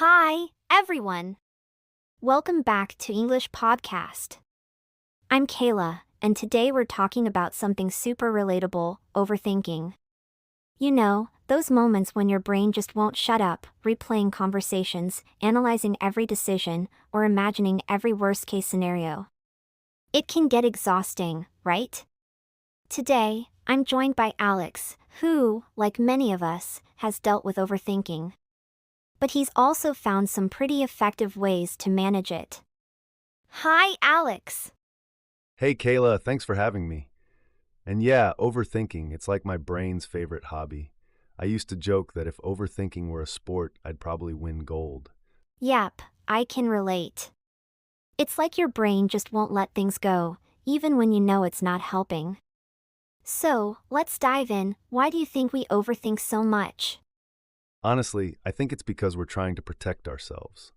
Hi, everyone. Welcome back to English Podcast. I'm Kayla, and today we're talking about something super relatable, overthinking. You know, those moments when your brain just won't shut up, replaying conversations, analyzing every decision, or imagining every worst-case scenario. It can get exhausting, right? Today, I'm joined by Alex, who, like many of us, has dealt with overthinking. But he's also found some pretty effective ways to manage it. Hi, Alex. Hey Kayla, thanks for having me. And yeah, overthinking, it's like my brain's favorite hobby. I used to joke that if overthinking were a sport, I'd probably win gold. Yep, I can relate. It's like your brain just won't let things go, even when you know it's not helping. So, let's dive in. Why do you think we overthink so much? Honestly, I think it's because we're trying to protect ourselves.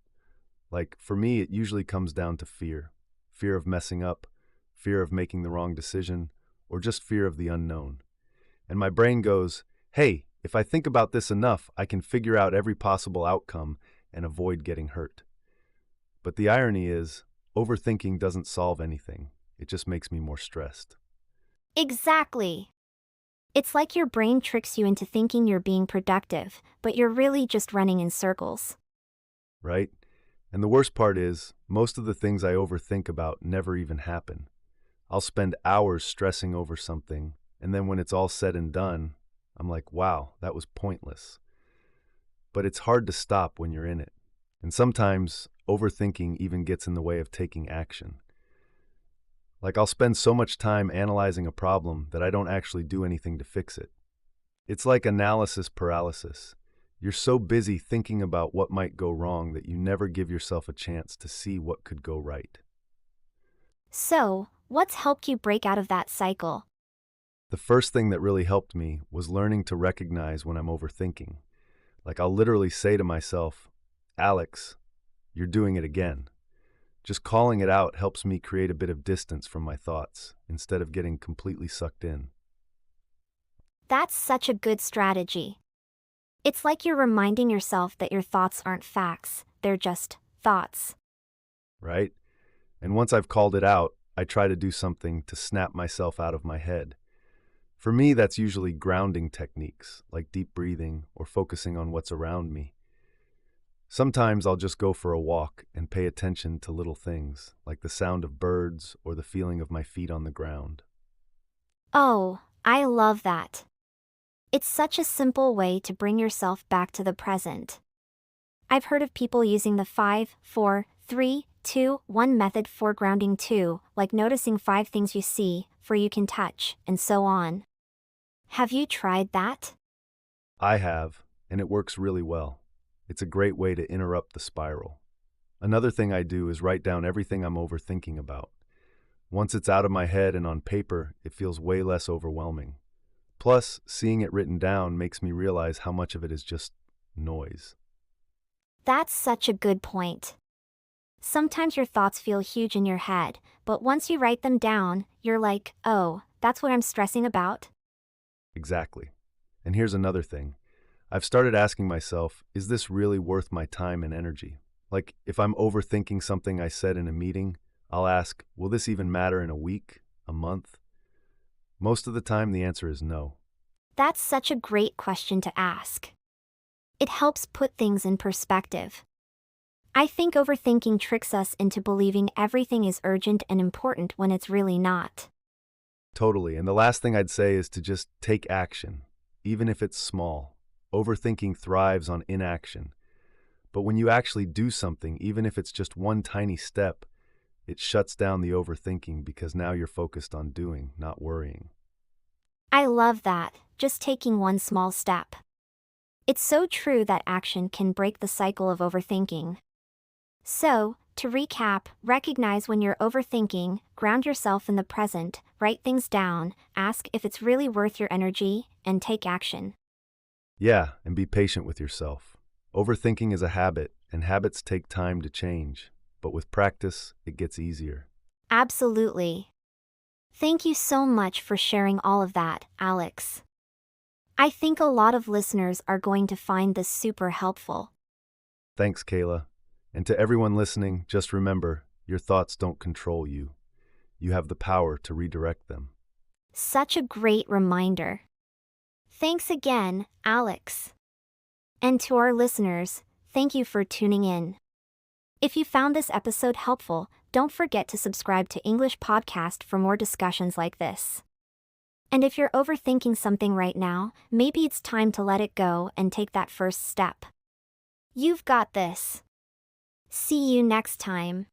Like, for me, it usually comes down to fear. Fear of messing up, fear of making the wrong decision, or just fear of the unknown. And my brain goes, hey, if I think about this enough, I can figure out every possible outcome and avoid getting hurt. But the irony is, overthinking doesn't solve anything. It just makes me more stressed, Exactly. It's like your brain tricks you into thinking you're being productive, but you're really just running in circles. right? And the worst part is, most of the things I overthink about never even happen. I'll spend hours stressing over something, and then when it's all said and done, I'm like, wow, that was pointless. But it's hard to stop when you're in it. And sometimes, overthinking even gets in the way of taking action. Like, I'll spend so much time analyzing a problem that I don't actually do anything to fix it. It's like analysis paralysis. You're so busy thinking about what might go wrong that you never give yourself a chance to see what could go right. So, what's helped you break out of that cycle? The first thing that really helped me was learning to recognize when I'm overthinking. Like, I'll literally say to myself, Alex, you're doing it again. Just calling it out helps me create a bit of distance from my thoughts instead of getting completely sucked in, That's such a good strategy. It's like you're reminding yourself that your thoughts aren't facts, they're just thoughts. right? And once I've called it out, I try to do something to snap myself out of my head. For me, that's usually grounding techniques like deep breathing or focusing on what's around me. Sometimes I'll just go for a walk and pay attention to little things like the sound of birds or the feeling of my feet on the ground. Oh, I love that. It's such a simple way to bring yourself back to the present. I've heard of people using the 5, 4, 3, 2, 1 method for grounding too, like noticing 5 things you see, 4 you can touch, and so on. Have you tried that? I have, and it works really well. It's a great way to interrupt the spiral. Another thing I do is write down everything I'm overthinking about. Once it's out of my head and on paper, it feels way less overwhelming. Plus, seeing it written down makes me realize how much of it is just noise. That's such a good point. Sometimes your thoughts feel huge in your head, but once you write them down, you're like, oh, that's what I'm stressing about? Exactly. And here's another thing. I've started asking myself, is this really worth my time and energy? Like, if I'm overthinking something I said in a meeting, I'll ask, will this even matter in a week, a month? Most of the time, the answer is no. That's such a great question to ask. It helps put things in perspective. I think overthinking tricks us into believing everything is urgent and important when it's really not. Totally. And the last thing I'd say is to just take action, even if it's small. Overthinking thrives on inaction. But when you actually do something, even if it's just one tiny step, it shuts down the overthinking because now you're focused on doing, not worrying. I love that, just taking one small step. It's so true that action can break the cycle of overthinking. So, to recap, recognize when you're overthinking, ground yourself in the present, write things down, ask if it's really worth your energy, and take action. Yeah, and be patient with yourself. Overthinking is a habit, and habits take time to change. But with practice, it gets easier. Absolutely. Thank you so much for sharing all of that, Alex. I think a lot of listeners are going to find this super helpful. Thanks, Kayla. And to everyone listening, just remember, your thoughts don't control you. You have the power to redirect them. Such a great reminder. Thanks again, Alex. And to our listeners, thank you for tuning in. If you found this episode helpful, don't forget to subscribe to English Podcast for more discussions like this. And if you're overthinking something right now, maybe it's time to let it go and take that first step. You've got this. See you next time.